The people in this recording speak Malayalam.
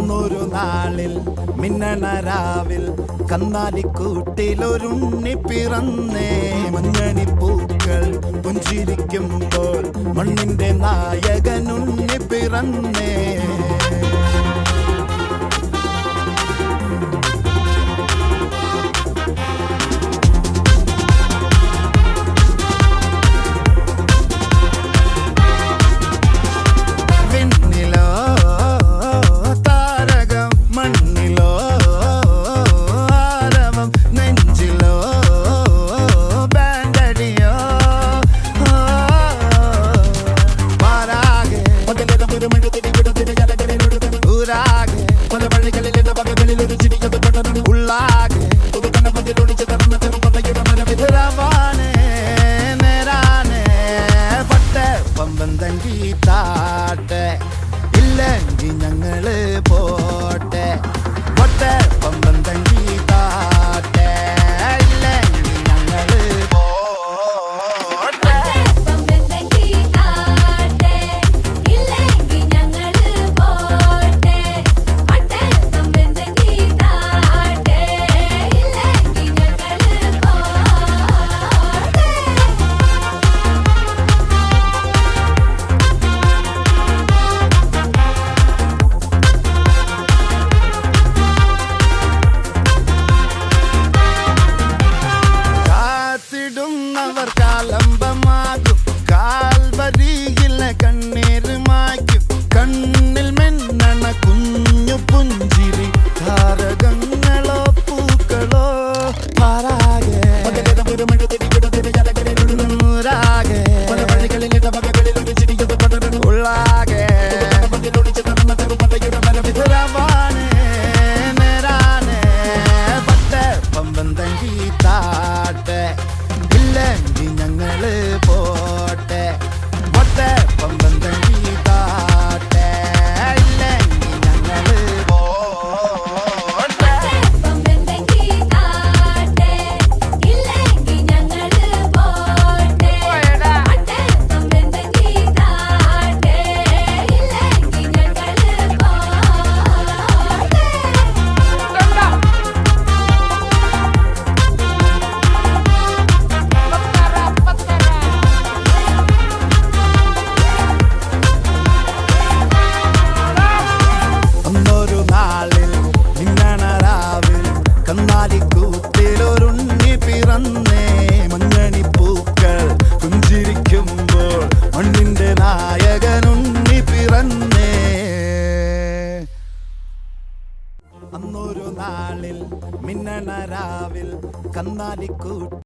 അന്നൊരു നാളിൽ മിന്നണ രാവിൽ കന്നാലിക്കൂട്ടിലൊരുണ്ണി പിറന്നേ. മഞ്ഞണിപ്പൂക്കൾ പുഞ്ചിരിക്കുമ്പോൾ മണ്ണിന്റെ നായകനുണ്ണി പിറന്നേ. ഇല്ലെങ്കിൽ ഞങ്ങള് പോട്ടെ പൊട്ടെ പമ്പം തങ്കി താട്ടെ. ഇല്ലെങ്കിൽ ഞങ്ങള് പോട്ടെ പമ്പം തങ്കി താട്ടെ. ഇല്ലെങ്കിൽ ഞങ്ങള് പോട്ടെ പൊട്ടെ പമ്പം തങ്കി താട്ടെ. ഇല്ലെങ്കിൽ ഞങ്ങള് പോട്ടെ. അവർ കാലംബമാകും കാൽവരിയിൽ കണ്ണീര് മായ്ക്കും. കണ്ണിൽ മെന്നണ കുഞ്ഞു പുഞ്ചിരി താരകങ്ങളോ പൂക്കളോ പാരാകെ ഉള്ളാകെ പമ്പം തങ്കി താട്ടെ. ഇല്ലെങ്കിൽ ഞങ്ങള് പോട്ടെ പൊട്ടെ പമ്പം തങ്കി താട്ടെ. ഇല്ലെങ്കിൽ ഞങ്ങള് പോട്ടെ പമ്പം തങ്കി താട്ടെ. ഇല്ലെങ്കിൽ ഞങ്ങള് പോട്ടെ പൊട്ടെ പമ്പം തങ്കി താട്ടെ. ഇല്ലെങ്കിൽ ഞങ്ങള് പോട്ടെ. അന്നൊരു നാളിൽ മിന്നണ രാവിൽ കന്നാലിക്കൂട്ടിലൊരുണ്ണി പിറന്നേ. മഞ്ഞണിപ്പൂക്കൾ പുഞ്ചിരിക്കുമ്പോൾ മണ്ണിന്റെ നായകനുണ്ണി പിറന്നേ. അന്നൊരു നാളിൽ മിന്നണ രാവിൽ കന്നാലിക്കൂട്ടി